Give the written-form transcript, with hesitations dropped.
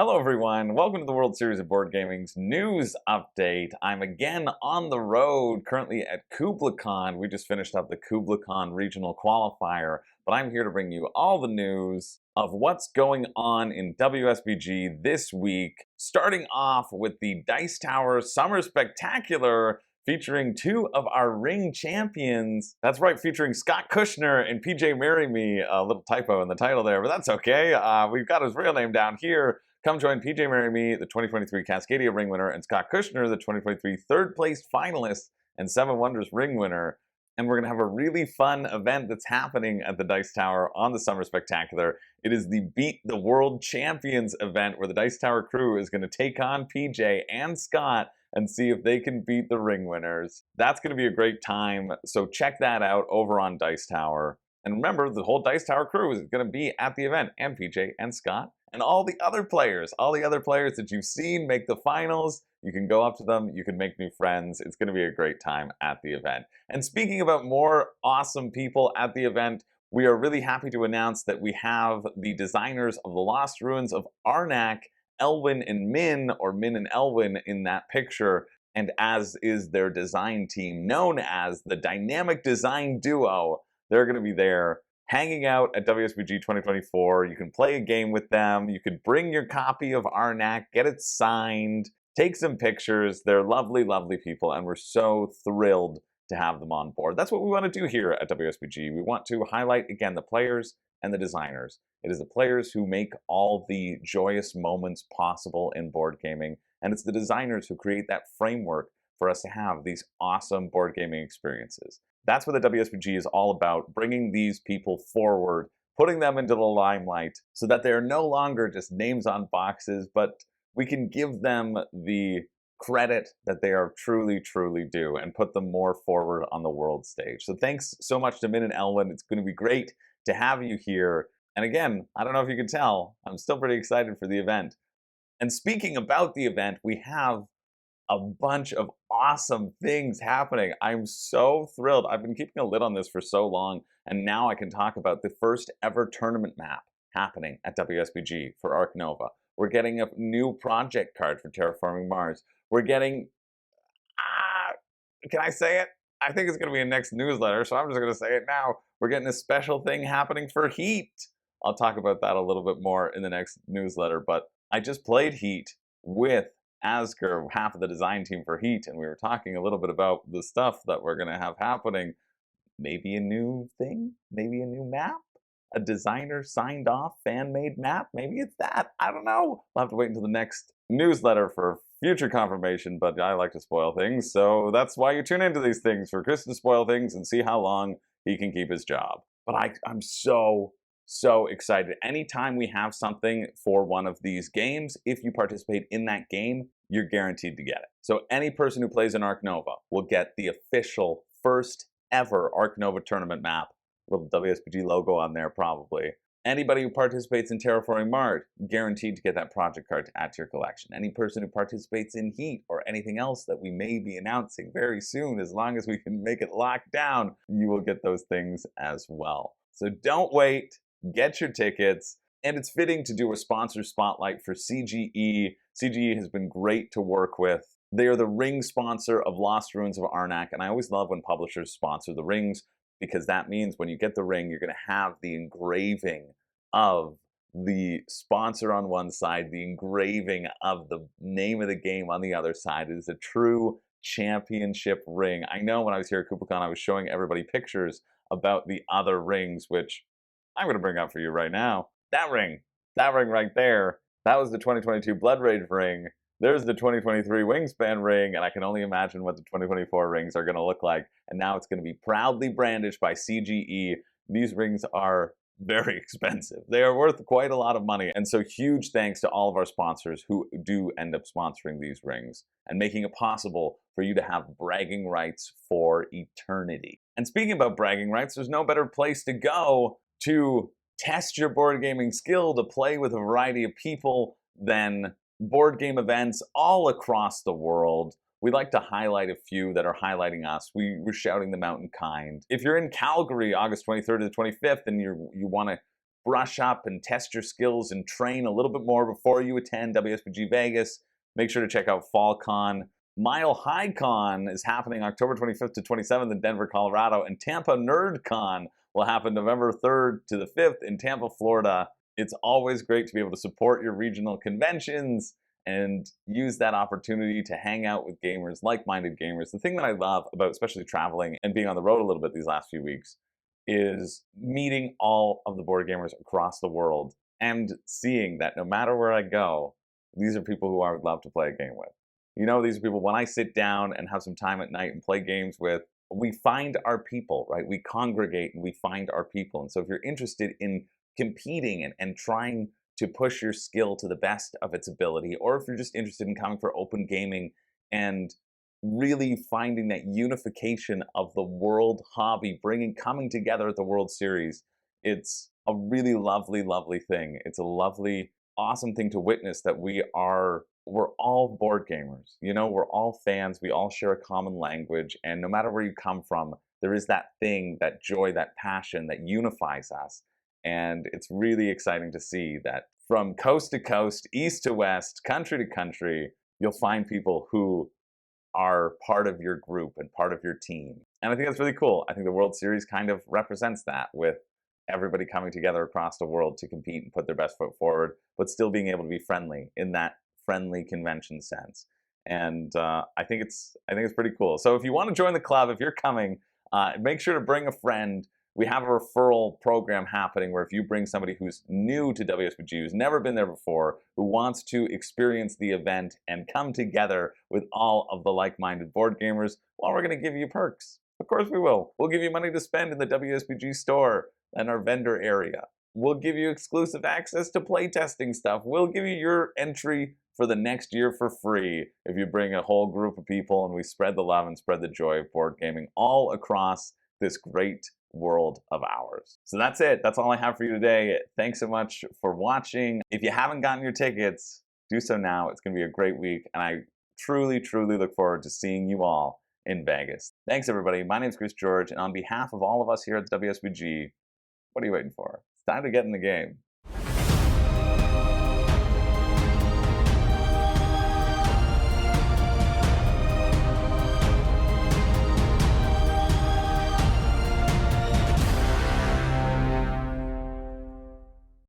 Hello everyone, welcome to the World Series of Board Gaming's news update. I'm again on the road, currently at KublaCon. We just finished up the KublaCon regional qualifier, but I'm here to bring you all the news of what's going on in WSBG this week, starting off with the Dice Tower Summer Spectacular, featuring two of our ring champions. That's right, featuring Scott Kushner and PJ Marry Me. A little typo in the title there, but that's okay. We've got his real name down here. Come join PJ Marry Me, the 2023 Cascadia ring winner, and Scott Kushner, the 2023 third place finalist and Seven Wonders ring winner. And we're going to have a really fun event that's happening at the Dice Tower on the Summer Spectacular. It is the Beat the World Champions event where the Dice Tower crew is going to take on PJ and Scott and see if they can beat the ring winners. That's going to be a great time, so check that out over on Dice Tower. And remember, the whole Dice Tower crew is going to be at the event, and PJ and Scott and all the other players that you've seen make the finals. You can go up to them, you can make new friends. It's going to be a great time at the event. And speaking about more awesome people at the event, we are really happy to announce that we have the designers of the Lost Ruins of Arnak, Elwen and Min, or Min and Elwen in that picture, and as is their design team, known as the Dynamic Design Duo. They're going to be there hanging out at WSBG 2024. You can play a game with them. You could bring your copy of Arnak, get it signed, take some pictures. They're lovely, lovely people, and we're so thrilled to have them on board. That's what we want to do here at WSBG. We want to highlight, again, the players and the designers. It is the players who make all the joyous moments possible in board gaming, and it's the designers who create that framework for us to have these awesome board gaming experiences. That's what the WSBG is all about, bringing these people forward, putting them into the limelight so that they are no longer just names on boxes, but we can give them the credit that they are truly, truly due and put them more forward on the world stage. So thanks so much to Min and Elwen. It's going to be great to have you here. And again, I don't know if you can tell, I'm still pretty excited for the event. And speaking about the event, we have a bunch of awesome things happening. I'm so thrilled. I've been keeping a lid on this for so long, and now I can talk about the first ever tournament map happening at WSBG for Ark Nova. We're getting a new project card for Terraforming Mars. We're getting, can I say it? I think it's going to be a next newsletter, so I'm just going to say it now. We're getting a special thing happening for Heat. I'll talk about that a little bit more in the next newsletter, but I just played Heat with Asger, half of the design team for Heat, and we were talking a little bit about the stuff that we're going to have happening. Maybe a new thing? Maybe a new map? A designer signed off fan-made map? Maybe it's that. I don't know. We'll have to wait until the next newsletter for future confirmation, but I like to spoil things, so that's why you tune into these things, for Chris to spoil things and see how long he can keep his job. But I'm so excited. Anytime we have something for one of these games, if you participate in that game, you're guaranteed to get it. So any person who plays in Ark Nova will get the official first ever Ark Nova tournament map. Little WSBG logo on there probably. Anybody who participates in Terraforming Mars, guaranteed to get that project card to add to your collection. Any person who participates in Heat or anything else that we may be announcing very soon, as long as we can make it locked down, you will get those things as well. So don't wait. Get your tickets, and it's fitting to do a sponsor spotlight for CGE. CGE has been great to work with. They are the ring sponsor of Lost Ruins of Arnak, and I always love when publishers sponsor the rings, because that means when you get the ring, you're going to have the engraving of the sponsor on one side, the engraving of the name of the game on the other side. It is a true championship ring. I know when I was here at KublaCon, I was showing everybody pictures about the other rings, which I'm going to bring up for you right now. That ring right there, that was the 2022 Blood Rage ring. There's the 2023 Wingspan ring, and I can only imagine what the 2024 rings are going to look like. And now it's going to be proudly brandished by CGE. These rings are very expensive. They are worth quite a lot of money. And so huge thanks to all of our sponsors who do end up sponsoring these rings and making it possible for you to have bragging rights for eternity. And speaking about bragging rights, there's no better place to go to test your board gaming skill, to play with a variety of people than board game events all across the world. We like to highlight a few that are highlighting us. We're shouting them out in kind. If you're in Calgary, August 23rd to the 25th, and you want to brush up and test your skills and train a little bit more before you attend WSBG Vegas, make sure to check out FallCon. Mile High Con is happening October 25th to 27th in Denver, Colorado, and Tampa NerdCon will happen November 3rd to the 5th in Tampa, Florida. It's always great to be able to support your regional conventions and use that opportunity to hang out with gamers, like-minded gamers. The thing that I love about especially traveling and being on the road a little bit these last few weeks is meeting all of the board gamers across the world and seeing that no matter where I go, these are people who I would love to play a game with. You know, these are people, when I sit down and have some time at night and play games with, we find our people, right? We congregate and we find our people. And so if you're interested in competing and trying to push your skill to the best of its ability, or if you're just interested in coming for open gaming and really finding that unification of the world hobby, coming together at the World Series, it's a really lovely, lovely thing. It's a lovely, awesome thing to witness that we're all board gamers. You know, we're all fans. We all share a common language. And no matter where you come from, there is that thing, that joy, that passion that unifies us. And it's really exciting to see that from coast to coast, east to west, country to country, you'll find people who are part of your group and part of your team. And I think that's really cool. I think the World Series kind of represents that, with everybody coming together across the world to compete and put their best foot forward, but still being able to be friendly in that friendly convention sense. And I think it's pretty cool. So if you want to join the club, if you're coming, make sure to bring a friend. We have a referral program happening where if you bring somebody who's new to WSBG, who's never been there before, who wants to experience the event and come together with all of the like-minded board gamers, well, we're going to give you perks. Of course we will. We'll give you money to spend in the WSBG store and our vendor area. We'll give you exclusive access to playtesting stuff. We'll give you your entry for the next year for free if you bring a whole group of people and we spread the love and spread the joy of board gaming all across this great world of ours. So that's it. That's all I have for you today. Thanks so much for watching. If you haven't gotten your tickets, do so now. It's going to be a great week, and I truly, truly look forward to seeing you all in Vegas. Thanks, everybody. My name is Chris George, and on behalf of all of us here at the WSBG, what are you waiting for? It's time to get in the game.